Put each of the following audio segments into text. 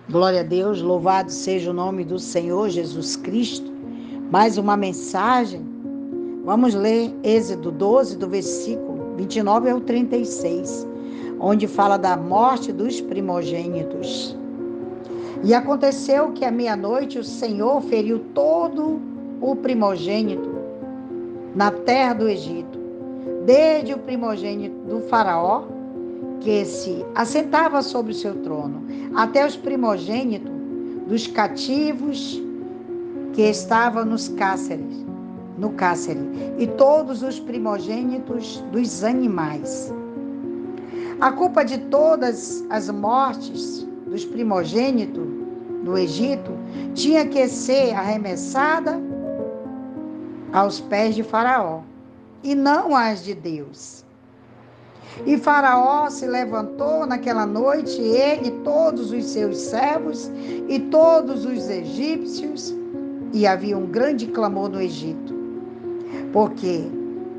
Glória a Deus, louvado seja o nome do Senhor Jesus Cristo. Mais uma mensagem. Vamos ler Êxodo 12, do versículo 29 ao 36, onde fala da morte dos primogênitos. E aconteceu que à meia-noite o Senhor feriu todo o primogênito na terra do Egito, desde o primogênito do faraó, que se assentava sobre o seu trono, até os primogênitos dos cativos que estavam no cárcere, e todos os primogênitos dos animais. A culpa de todas as mortes dos primogênitos no Egito tinha que ser arremessada aos pés de Faraó, e não as de Deus. E Faraó se levantou naquela noite, ele, todos os seus servos e todos os egípcios, e havia um grande clamor no Egito, porque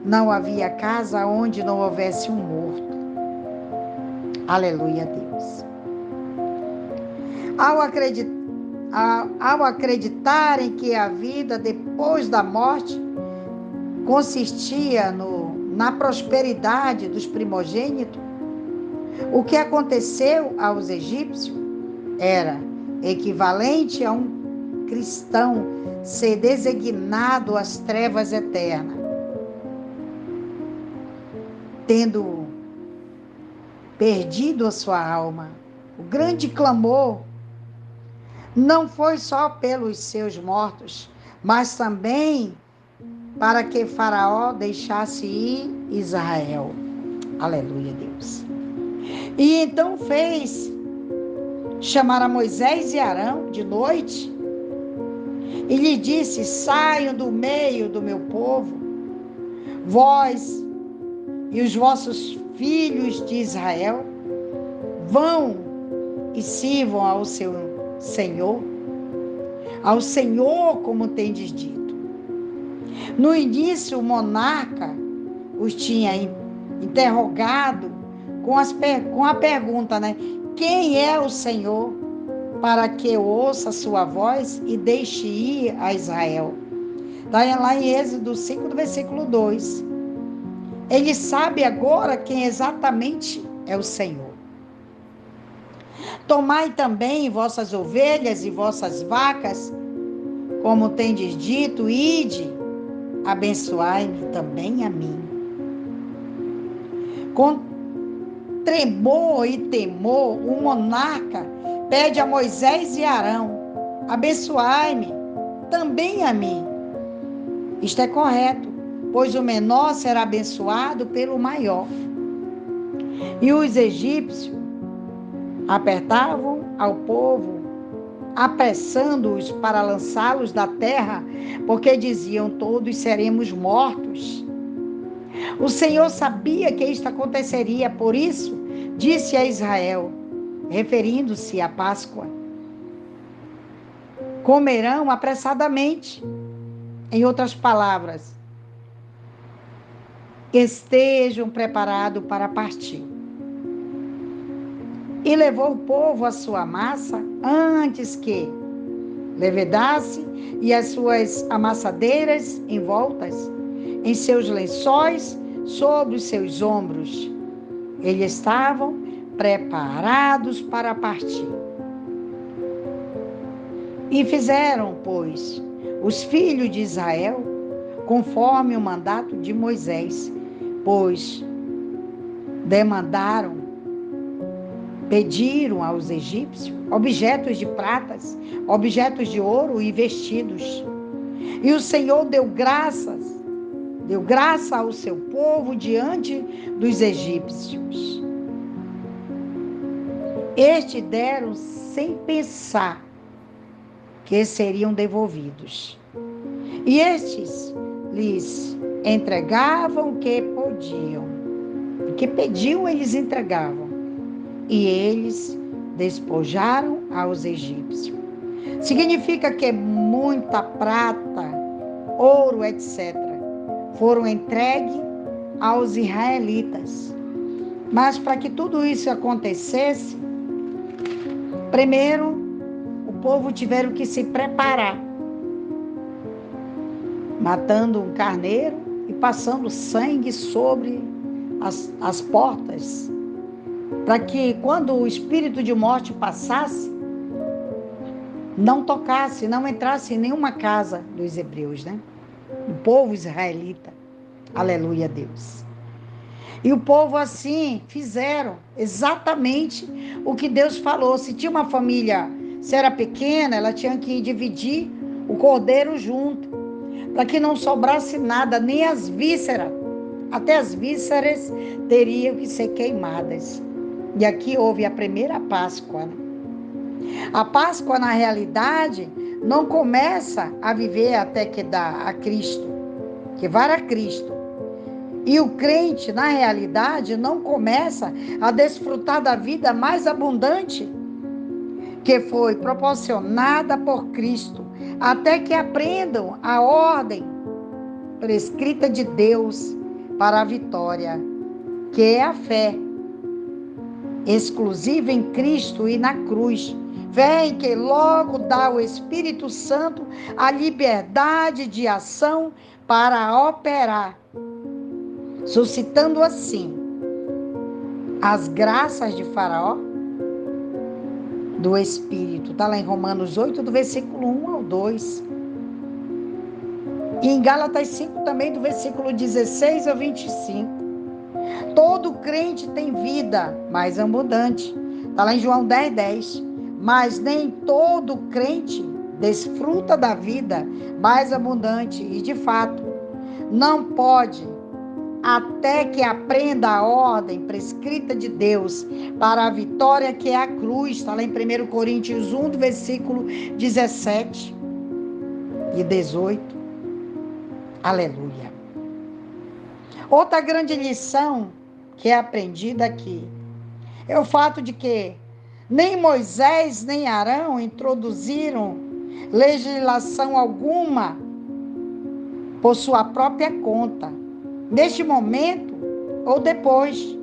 não havia casa onde não houvesse um morto. Aleluia a Deus. Ao acreditarem que a vida depois da morte consistia na prosperidade dos primogênitos, o que aconteceu aos egípcios era equivalente a um cristão ser designado às trevas eternas, tendo perdido a sua alma. O grande clamor não foi só pelos seus mortos, mas também para que Faraó deixasse ir Israel. Aleluia, Deus. E então fez chamar a Moisés e Arão de noite e lhe disse: saiam do meio do meu povo, vós e os vossos filhos de Israel, vão e sirvam ao seu Senhor, como tendes dito. No início, o monarca os tinha interrogado com a pergunta, quem é o Senhor, para que eu ouça a sua voz e deixe ir a Israel? Está lá em Êxodo 5, do versículo 2. Ele sabe agora quem exatamente é o Senhor. Tomai também vossas ovelhas e vossas vacas, como tendes dito, ide, abençoai-me também a mim. Com tremor e temor, o monarca pede a Moisés e Arão: abençoai-me também a mim. Isto é correto, pois o menor será abençoado pelo maior. E os egípcios apertavam ao povo, apressando-os para lançá-los da terra, porque diziam: todos seremos mortos. O Senhor sabia que isto aconteceria, por isso disse a Israel, referindo-se à Páscoa: comerão apressadamente. Em outras palavras, estejam preparados para partir. E levou o povo a sua massa antes que levedasse, e as suas amassadeiras envoltas em seus lençóis sobre os seus ombros. Eles estavam preparados para partir. E fizeram, pois, os filhos de Israel conforme o mandato de Moisés, pois pediram aos egípcios objetos de pratas, objetos de ouro e vestidos. E o Senhor deu graça ao seu povo diante dos egípcios. Estes deram sem pensar que seriam devolvidos. E estes lhes entregavam o que podiam. O que pediam, eles entregavam. E eles despojaram aos egípcios. Significa que muita prata, ouro, etc., foram entregues aos israelitas. Mas para que tudo isso acontecesse, primeiro povo tiveram que se preparar, matando um carneiro e passando sangue sobre as portas, para que quando o espírito de morte passasse, não tocasse, não entrasse em nenhuma casa dos hebreus, né? O povo israelita. Aleluia a Deus. E o povo assim fizeram exatamente o que Deus falou. Se tinha uma família, se era pequena, ela tinha que dividir o cordeiro junto, para que não sobrasse nada, nem as vísceras. Até as vísceras teriam que ser queimadas. E aqui houve a primeira Páscoa, né? A Páscoa, na realidade, não começa a viver até que dá a Cristo, que vá a Cristo. E o crente, na realidade, não começa a desfrutar da vida mais abundante que foi proporcionada por Cristo, até que aprendam a ordem prescrita de Deus para a vitória, que é a fé exclusiva em Cristo e na cruz. Fé em que logo dá o Espírito Santo a liberdade de ação para operar, suscitando assim as graças de Faraó do Espírito. Está lá em Romanos 8, do versículo 1 ao 2. E em Gálatas 5 também, do versículo 16 ao 25. Todo crente tem vida mais abundante. Está lá em João 10, 10. Mas nem todo crente desfruta da vida mais abundante. E, de fato, não pode até que aprenda a ordem prescrita de Deus para a vitória, que é a cruz. Está lá em 1 Coríntios 1, do versículo 17 e 18. Aleluia. Outra grande lição que é aprendida aqui é o fato de que nem Moisés nem Arão introduziram legislação alguma por sua própria conta. Neste momento ou depois,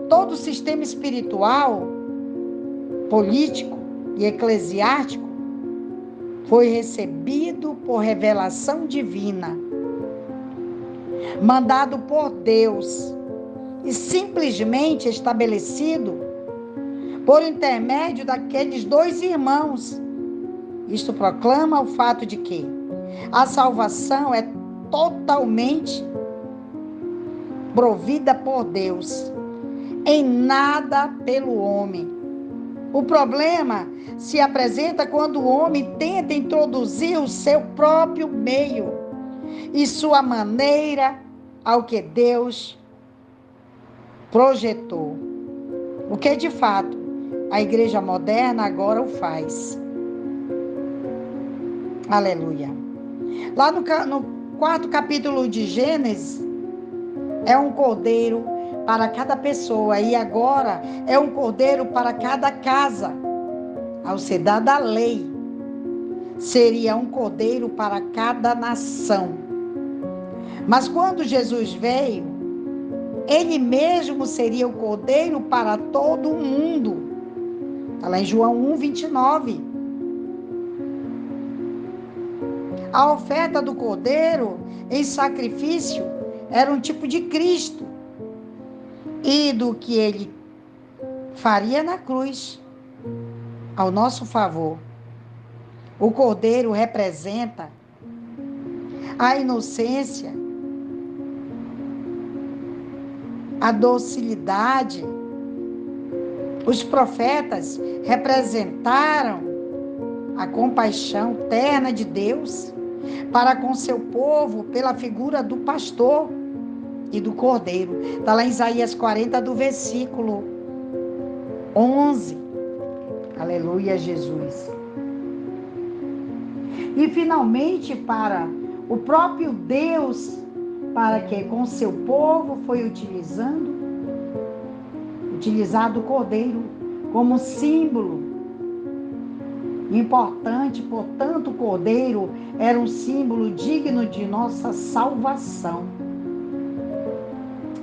todo o sistema espiritual, político e eclesiástico foi recebido por revelação divina, mandado por Deus e simplesmente estabelecido por intermédio daqueles dois irmãos. Isto proclama o fato de que a salvação é totalmente provida por Deus, em nada pelo homem. O problema se apresenta quando o homem tenta introduzir o seu próprio meio e sua maneira ao que Deus projetou. O que de fato a igreja moderna agora o faz. Aleluia. Lá no 4º capítulo de Gênesis, é um cordeiro para cada pessoa. E agora é um cordeiro para cada casa. Ao ser dada a lei, seria um cordeiro para cada nação. Mas quando Jesus veio, ele mesmo seria o cordeiro para todo o mundo. Está lá em João 1, 29. A oferta do cordeiro em sacrifício era um tipo de Cristo e do que ele faria na cruz ao nosso favor. O cordeiro representa a inocência, a docilidade. Os profetas representaram a compaixão terna de Deus para com seu povo pela figura do pastor e do cordeiro. Está lá em Isaías 40, do versículo 11. Aleluia, Jesus. E finalmente para o próprio Deus, para que com seu povo foi utilizado o cordeiro como símbolo importante. Portanto, o cordeiro era um símbolo digno de nossa salvação.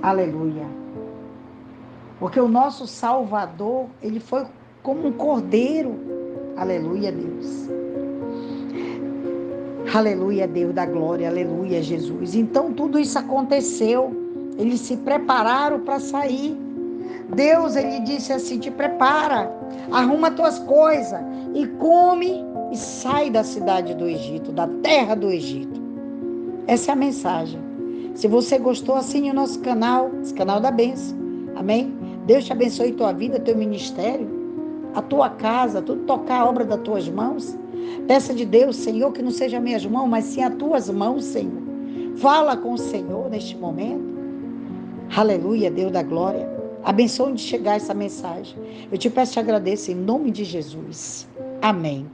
Aleluia. Porque o nosso Salvador, ele foi como um cordeiro Aleluia, Deus. Aleluia, Deus da glória. Aleluia, Jesus. Então tudo isso aconteceu. Eles se prepararam para sair. Deus, ele disse assim: te prepara, arruma tuas coisas e come e sai da cidade do Egito, da terra do Egito. Essa é a mensagem. Se você gostou, assine o nosso canal, esse canal da bênção. Amém? Deus te abençoe tua vida, teu ministério, a tua casa, tudo tocar a obra das tuas mãos. Peça de Deus, Senhor, que não seja minhas mãos, mas sim as tuas mãos, Senhor. Fala com o Senhor neste momento. Aleluia, Deus da glória. Abençoe onde chegar essa mensagem. Eu te peço e te agradeço em nome de Jesus. Amém.